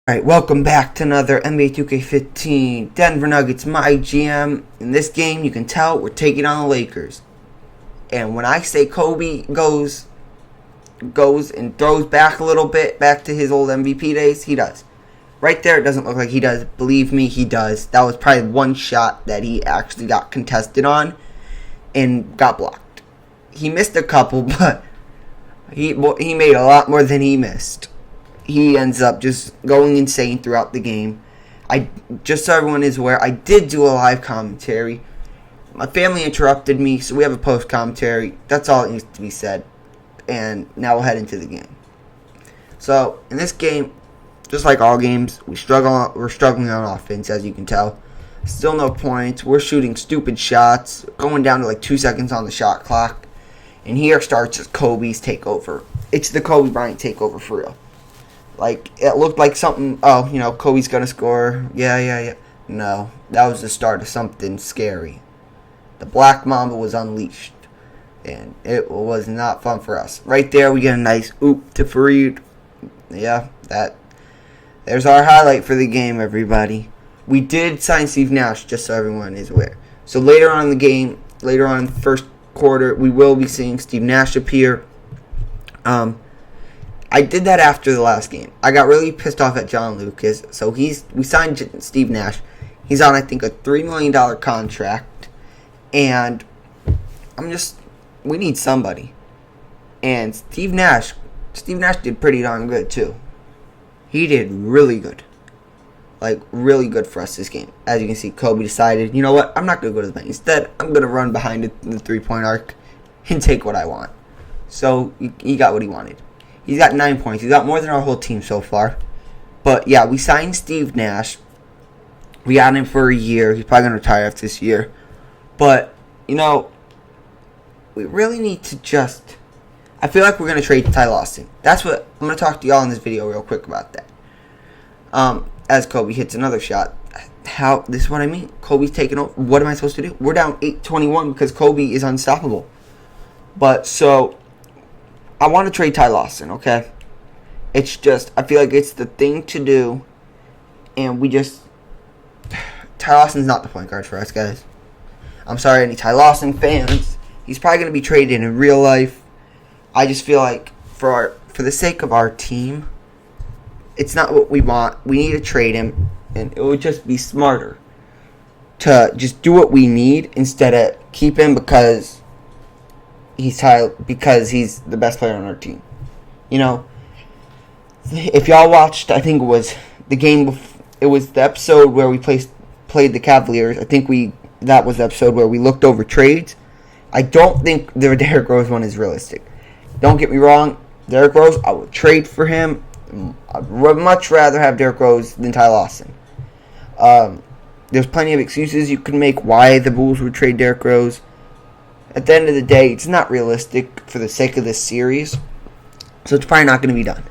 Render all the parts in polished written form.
Alright, welcome back to another NBA2K15 Denver Nuggets MyGM. In this game, you can tell we're taking on the Lakers. And when I say Kobe goes and throws back a little bit, back to his old MVP days, he does. Right there, it doesn't look like he does. Believe me, he does. That was probably one shot that he actually got contested on and got blocked. He missed a couple, but he made a lot more than he missed. He ends up just going insane throughout the game. Just so everyone is aware, I did do a live commentary. My family interrupted me, so we have a post commentary. That's all that needs to be said. And now we'll head into the game. So in this game, just like all games, we're struggling on offense, as you can tell. Still no points. We're shooting stupid shots, going down to like 2 seconds on the shot clock. And here starts Kobe's takeover. It's the Kobe Bryant takeover for real. Like, it looked like something, Kobe's going to score. Yeah. No, that was the start of something scary. The Black Mamba was unleashed. And it was not fun for us. Right there, we get a nice oop to Fareed. Yeah, there's our highlight for the game, everybody. We did sign Steve Nash, just so everyone is aware. So later on in the game, later on in the first quarter, we will be seeing Steve Nash appear. I did that after the last game. I got really pissed off at John Lucas. So we signed Steve Nash. He's on, I think, a $3 million contract. And we need somebody. And Steve Nash did pretty darn good, too. He did really good. Like, really good for us this game. As you can see, Kobe decided, you know what, I'm not going to go to the bench. Instead, I'm going to run behind the three-point arc and take what I want. So, he got what he wanted. He's got 9 points. He's got more than our whole team so far. But, yeah, we signed Steve Nash. We got him for a year. He's probably going to retire after this year. But, we really need to just... I feel like we're going to trade Ty Lawson. That's what... I'm going to talk to y'all in this video real quick about that. As Kobe hits another shot. This is what I mean. Kobe's taking over. What am I supposed to do? We're down 8-21 because Kobe is unstoppable. But, so... I want to trade Ty Lawson, okay? It's just, I feel like it's the thing to do. And Ty Lawson's not the point guard for us, guys. I'm sorry, any Ty Lawson fans. He's probably going to be traded in real life. I just feel like, for the sake of our team, it's not what we want. We need to trade him. And it would just be smarter to just do what we need instead of keep him because he's the best player on our team. If y'all watched, I think it was the game. It was the episode where we played the Cavaliers. I think that was the episode where we looked over trades. I don't think the Derrick Rose one is realistic. Don't get me wrong, Derrick Rose, I would trade for him. I'd much rather have Derrick Rose than Ty Lawson. There's plenty of excuses you can make why the Bulls would trade Derrick Rose. At the end of the day, it's not realistic for the sake of this series. So it's probably not going to be done.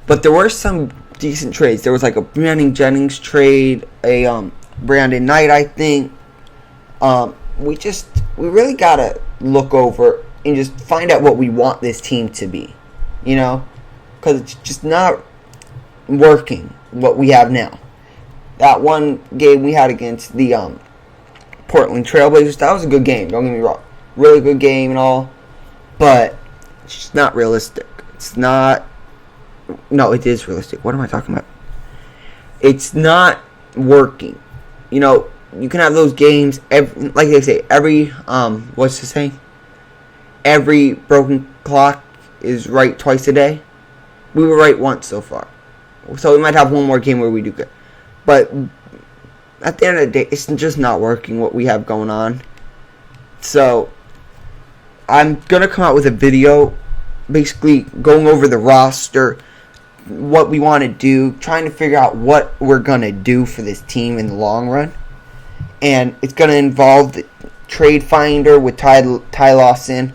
But there were some decent trades. There was like a Brandon Jennings trade, a Brandon Knight, I think. We really got to look over and just find out what we want this team to be. Because it's just not working what we have now. That one game we had against the Portland Trailblazers, that was a good game, don't get me wrong. Really good game and all, but it's just not realistic. No, it is realistic. What am I talking about? It's not working. You can have those games, like they say, what's the saying? Every broken clock is right twice a day. We were right once so far. So we might have one more game where we do good. But at the end of the day, it's just not working what we have going on. So I'm going to come out with a video basically going over the roster, what we want to do, trying to figure out what we're going to do for this team in the long run. And it's going to involve the trade finder with Ty Lawson.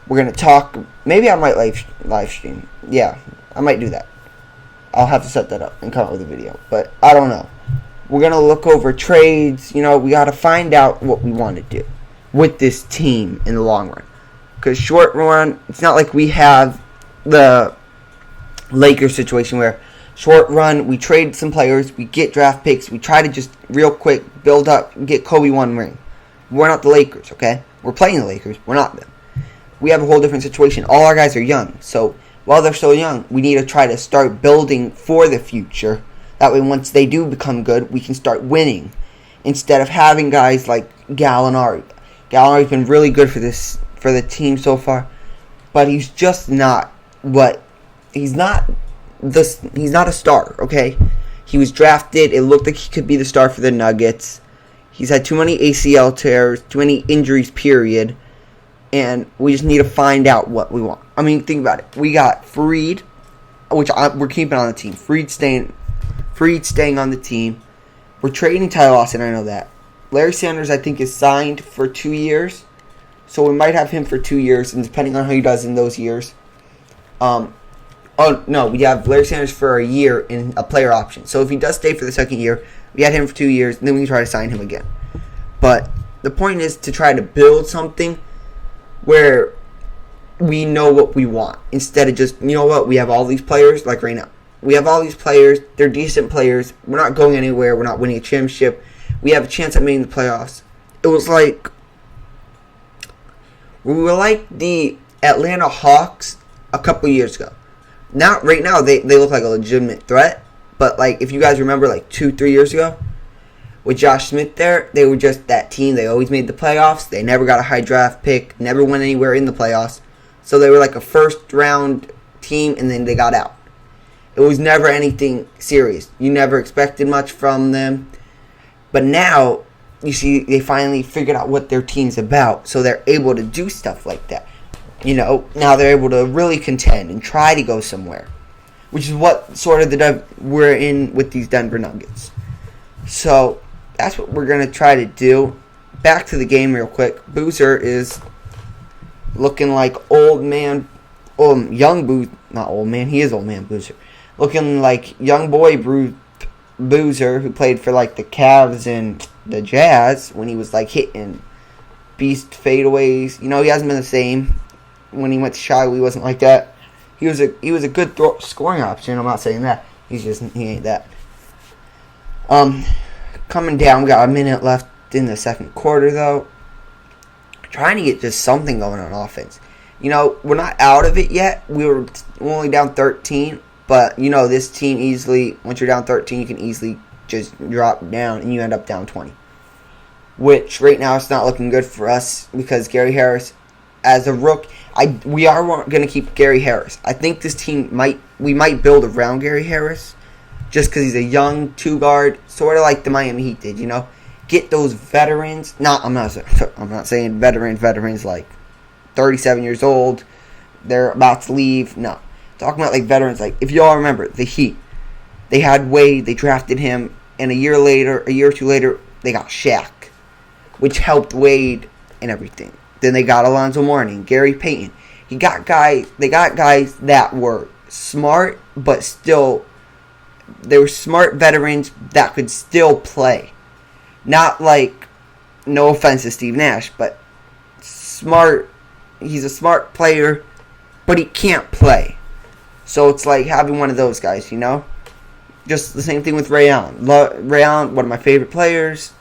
We're going to talk. Maybe I might live stream. Yeah, I might do that. I'll have to set that up and come up with a video. But I don't know. We're going to look over trades. We got to find out what we want to do with this team in the long run. Because short run, it's not like we have the Lakers situation where short run, we trade some players, we get draft picks, we try to just real quick build up, get Kobe one ring. We're not the Lakers, okay? We're playing the Lakers. We're not them. We have a whole different situation. All our guys are young. So while they're so young, we need to try to start building for the future. That way once they do become good, we can start winning. Instead of having guys like Gallinari. Gallinari's been really good for the team so far. But he's just not he's not a star, okay? He was drafted. It looked like he could be the star for the Nuggets. He's had too many ACL tears, too many injuries, period. And we just need to find out what we want. I mean, think about it. We got Freed, which we're keeping on the team. Freed staying on the team. We're trading Ty Lawson, I know that. Larry Sanders, I think, is signed for 2 years. So we might have him for 2 years, and depending on how he does in those years. We have Larry Sanders for a year in a player option. So if he does stay for the second year, we had him for 2 years, and then we can try to sign him again. But the point is to try to build something where we know what we want. Instead of just, you know what, we have all these players, like right now. We have all these players. They're decent players. We're not going anywhere. We're not winning a championship. We have a chance at making the playoffs. It was like, we were like the Atlanta Hawks a couple years ago. Right now, they look like a legitimate threat. But, like, if you guys remember, like, 2-3 years ago, with Josh Smith there, they were just that team. They always made the playoffs. They never got a high draft pick. Never went anywhere in the playoffs. So they were like a first-round team, and then they got out. It was never anything serious. You never expected much from them. But now, you see, they finally figured out what their team's about. So they're able to do stuff like that. You know, now they're able to really contend and try to go somewhere. Which is what sort of we're in with these Denver Nuggets. So, that's what we're going to try to do. Back to the game real quick. Boozer is looking like young Boozer. Not old man, he is old man Boozer. Looking like young boy Boozer, who played for like the Cavs and the Jazz when he was like hitting beast fadeaways. You know, he hasn't been the same. When he went to Chicago, he wasn't like that. He was a good scoring option. I'm not saying that. He ain't that. Coming down, we got a minute left in the second quarter though. Trying to get just something going on offense. You know, we're not out of it yet. We're only down 13, but you know this team easily. Once you're down 13, you can easily just drop down and you end up down 20. Which right now it's not looking good for us because Gary Harris, as a rook, we are going to keep Gary Harris. I think this team we might build around Gary Harris. Just because he's a young two-guard, sort of like the Miami Heat did, you know? Get those veterans. I'm not saying veterans like 37 years old, they're about to leave. No. Talking about like veterans, like if y'all remember, the Heat. They had Wade, they drafted him, and a year or two later, they got Shaq, which helped Wade and everything. Then they got Alonzo Mourning, Gary Payton. They got guys that were smart, but still... They were smart veterans that could still play. Not like, no offense to Steve Nash, but smart. He's a smart player, but he can't play. So it's like having one of those guys, you know? Just the same thing with Ray Allen. Ray Allen, one of my favorite players.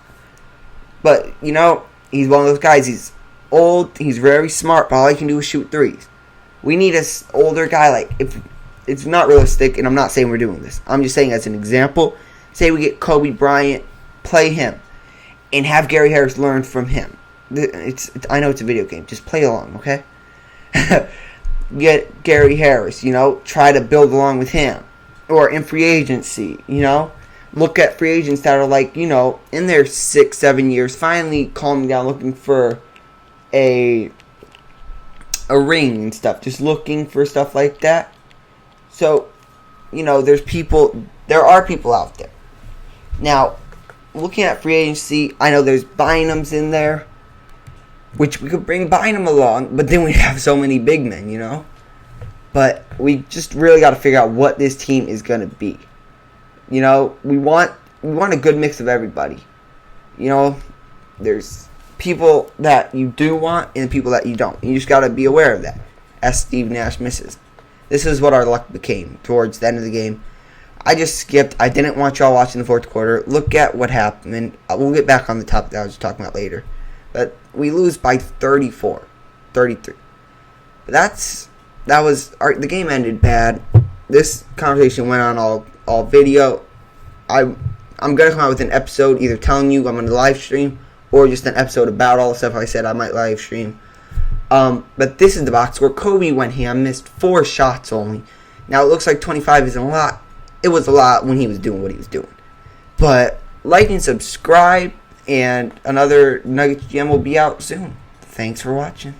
But, you know, he's one of those guys. He's old, he's very smart, but all he can do is shoot threes. We need an older guy, like, if... It's not realistic, and I'm not saying we're doing this. I'm just saying as an example. Say we get Kobe Bryant, play him, and have Gary Harris learn from him. I know it's a video game. Just play along, okay? Get Gary Harris, you know, try to build along with him. Or in free agency, you know. Look at free agents that are like, you know, in their 6-7 years, finally calming down, looking for a ring and stuff. Just looking for stuff like that. So, you know, there are people out there. Now, looking at free agency, I know there's Bynum's in there, which we could bring Bynum along, but then we have so many big men, you know? But we just really got to figure out what this team is going to be. You know, we want a good mix of everybody. You know, there's people that you do want and people that you don't. You just got to be aware of that, as Steve Nash misses. This is what our luck became towards the end of the game. I just skipped. I didn't want y'all watching the fourth quarter. Look at what happened. We'll get back on the topic that I was talking about later. But we lose by 34, 33. But the game ended bad. This conversation went on all video. I'm gonna come out with an episode either telling you I'm gonna live stream or just an episode about all the stuff I said I might live stream. But this is the box score. Kobe went ham, missed 4 shots only. Now it looks like 25 isn't a lot. It was a lot when he was doing what he was doing. But like and subscribe, and another Nuggets GM will be out soon. Thanks for watching.